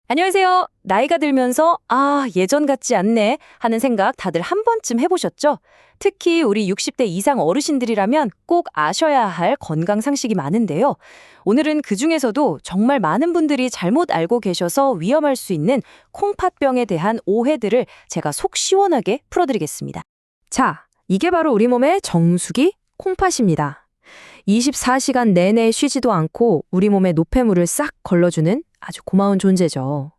안녕하세요. 나이가 들면서 예전 같지 않네 하는 생각 다들 한 번쯤 해보셨죠? 특히 우리 60대 이상 어르신들이라면 꼭 아셔야 할 건강 상식이 많은데요. 오늘은 그중에서도 정말 많은 분들이 잘못 알고 계셔서 위험할 수 있는 콩팥병에 대한 오해들을 제가 속 시원하게 풀어드리겠습니다. 자, 이게 바로 우리 몸의 정수기 콩팥입니다. 24시간 내내 쉬지도 않고 우리 몸에 노폐물을 싹 걸러주는 아주 고마운 존재죠.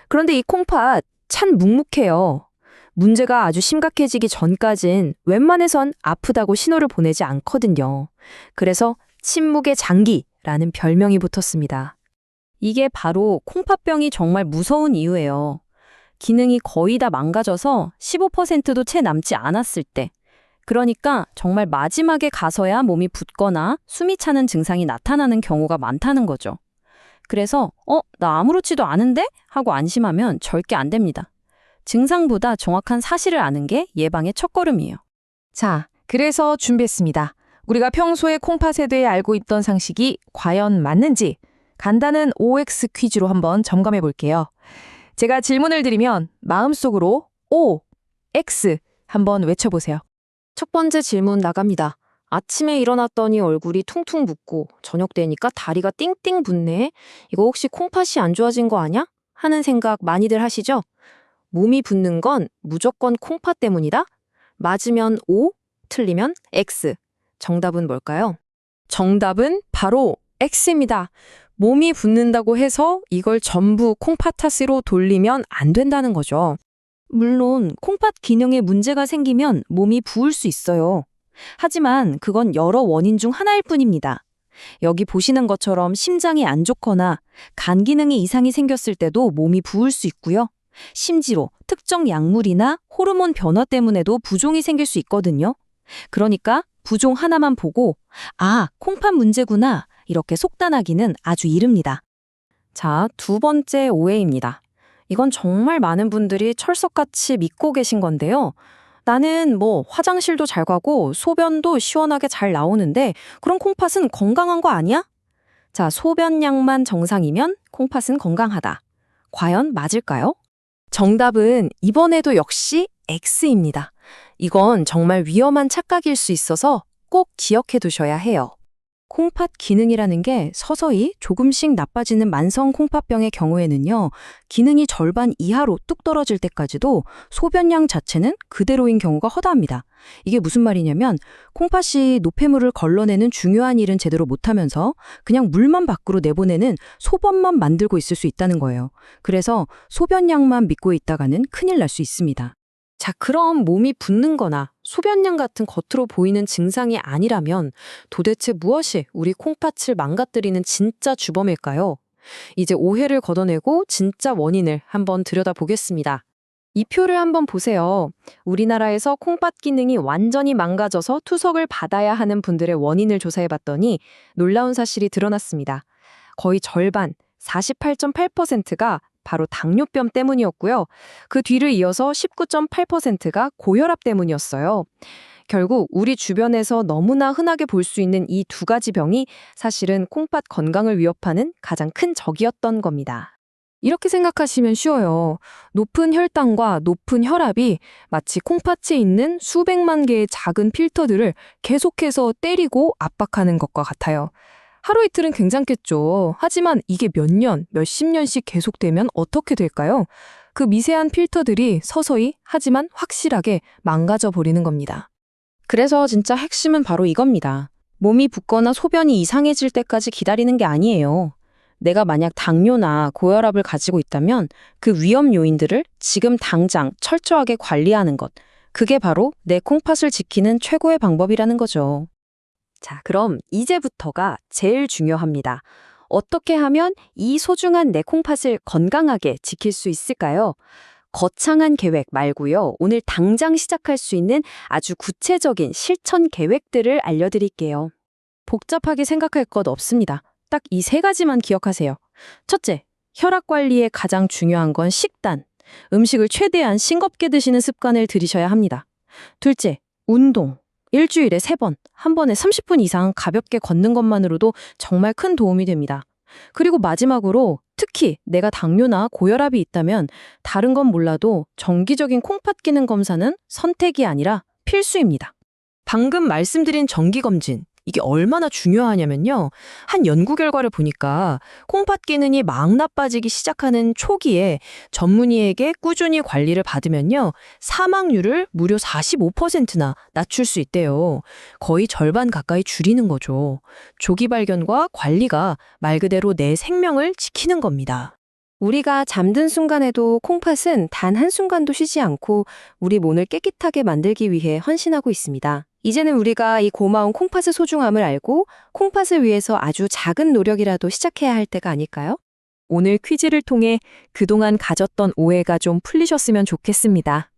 그런데 이 콩팥 참 묵묵해요. 문제가 아주 심각해지기 전까진 웬만해선 아프다고 신호를 보내지 않거든요. 그래서 침묵의 장기라는 별명이 붙었습니다. 이게 바로 콩팥병이 정말 무서운 이유예요. 기능이 거의 다 망가져서 15%도 채 남지 않았을 때, 그러니까 정말 마지막에 가서야 몸이 붓거나 숨이 차는 증상이 나타나는 경우가 많다는 거죠. 그래서 나 아무렇지도 않은데? 하고 안심하면 절대 안 됩니다. 증상보다 정확한 사실을 아는 게 예방의 첫걸음이에요. 자, 그래서 준비했습니다. 우리가 평소에 콩팥에 대해 알고 있던 상식이 과연 맞는지 간단한 OX 퀴즈로 한번 점검해 볼게요. 제가 질문을 드리면 마음속으로 O, X 한번 외쳐보세요. 첫 번째 질문 나갑니다. 아침에 일어났더니 얼굴이 퉁퉁 붓고 저녁 되니까 다리가 띵띵 붓네. 이거 혹시 콩팥이 안 좋아진 거 아냐? 하는 생각 많이들 하시죠? 몸이 붓는 건 무조건 콩팥 때문이다? 맞으면 O, 틀리면 X. 정답은 뭘까요? 정답은 바로 X입니다. 몸이 붓는다고 해서 이걸 전부 콩팥 탓으로 돌리면 안 된다는 거죠. 물론 콩팥 기능에 문제가 생기면 몸이 부을 수 있어요. 하지만 그건 여러 원인 중 하나일 뿐입니다. 여기 보시는 것처럼 심장이 안 좋거나 간 기능에 이상이 생겼을 때도 몸이 부을 수 있고요. 심지어 특정 약물이나 호르몬 변화 때문에도 부종이 생길 수 있거든요. 그러니까 부종 하나만 보고 콩팥 문제구나 이렇게 속단하기는 아주 이릅니다. 자, 두 번째 오해입니다. 이건 정말 많은 분들이 철석같이 믿고 계신 건데요. 나는 화장실도 잘 가고 소변도 시원하게 잘 나오는데 그럼 콩팥은 건강한 거 아니야? 자, 소변량만 정상이면 콩팥은 건강하다. 과연 맞을까요? 정답은 이번에도 역시 X입니다. 이건 정말 위험한 착각일 수 있어서 꼭 기억해 두셔야 해요. 콩팥 기능이라는 게 서서히 조금씩 나빠지는 만성 콩팥병의 경우에는요, 기능이 절반 이하로 뚝 떨어질 때까지도 소변량 자체는 그대로인 경우가 허다합니다. 이게 무슨 말이냐면 콩팥이 노폐물을 걸러내는 중요한 일은 제대로 못하면서 그냥 물만 밖으로 내보내는 소변만 만들고 있을 수 있다는 거예요. 그래서 소변량만 믿고 있다가는 큰일 날 수 있습니다. 자, 그럼 몸이 붓는 거나 소변량 같은 겉으로 보이는 증상이 아니라면 도대체 무엇이 우리 콩팥을 망가뜨리는 진짜 주범일까요? 이제 오해를 걷어내고 진짜 원인을 한번 들여다보겠습니다. 이 표를 한번 보세요. 우리나라에서 콩팥 기능이 완전히 망가져서 투석을 받아야 하는 분들의 원인을 조사해봤더니 놀라운 사실이 드러났습니다. 거의 절반, 48.8%가 바로 당뇨병 때문이었고요. 그 뒤를 이어서 19.8%가 고혈압 때문이었어요. 결국 우리 주변에서 너무나 흔하게 볼 수 있는 이 두 가지 병이 사실은 콩팥 건강을 위협하는 가장 큰 적이었던 겁니다. 이렇게 생각하시면 쉬워요. 높은 혈당과 높은 혈압이 마치 콩팥에 있는 수백만 개의 작은 필터들을 계속해서 때리고 압박하는 것과 같아요. 하루 이틀은 괜찮겠죠. 하지만 이게 몇 년, 몇십 년씩 계속되면 어떻게 될까요? 그 미세한 필터들이 서서히 하지만 확실하게 망가져 버리는 겁니다. 그래서 진짜 핵심은 바로 이겁니다. 몸이 붓거나 소변이 이상해질 때까지 기다리는 게 아니에요. 내가 만약 당뇨나 고혈압을 가지고 있다면 그 위험 요인들을 지금 당장 철저하게 관리하는 것. 그게 바로 내 콩팥을 지키는 최고의 방법이라는 거죠. 자, 그럼 이제부터가 제일 중요합니다. 어떻게 하면 이 소중한 내 콩팥을 건강하게 지킬 수 있을까요? 거창한 계획 말고요. 오늘 당장 시작할 수 있는 아주 구체적인 실천 계획들을 알려드릴게요. 복잡하게 생각할 것 없습니다. 딱 이 세 가지만 기억하세요. 첫째, 혈압 관리에 가장 중요한 건 식단. 음식을 최대한 싱겁게 드시는 습관을 들이셔야 합니다. 둘째, 운동. 일주일에 3번, 한 번에 30분 이상 가볍게 걷는 것만으로도 정말 큰 도움이 됩니다. 그리고 마지막으로 특히 내가 당뇨나 고혈압이 있다면 다른 건 몰라도 정기적인 콩팥 기능 검사는 선택이 아니라 필수입니다. 방금 말씀드린 정기검진, 이게 얼마나 중요하냐면요. 한 연구 결과를 보니까 콩팥 기능이 막 나빠지기 시작하는 초기에 전문의에게 꾸준히 관리를 받으면요. 사망률을 무려 45%나 낮출 수 있대요. 거의 절반 가까이 줄이는 거죠. 조기 발견과 관리가 말 그대로 내 생명을 지키는 겁니다. 우리가 잠든 순간에도 콩팥은 단 한순간도 쉬지 않고 우리 몸을 깨끗하게 만들기 위해 헌신하고 있습니다. 이제는 우리가 이 고마운 콩팥의 소중함을 알고 콩팥을 위해서 아주 작은 노력이라도 시작해야 할 때가 아닐까요? 오늘 퀴즈를 통해 그동안 가졌던 오해가 좀 풀리셨으면 좋겠습니다.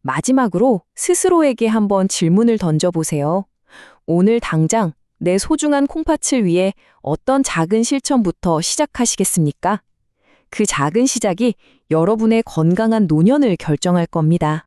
마지막으로 스스로에게 한번 질문을 던져보세요. 오늘 당장 내 소중한 콩팥을 위해 어떤 작은 실천부터 시작하시겠습니까? 그 작은 시작이 여러분의 건강한 노년을 결정할 겁니다.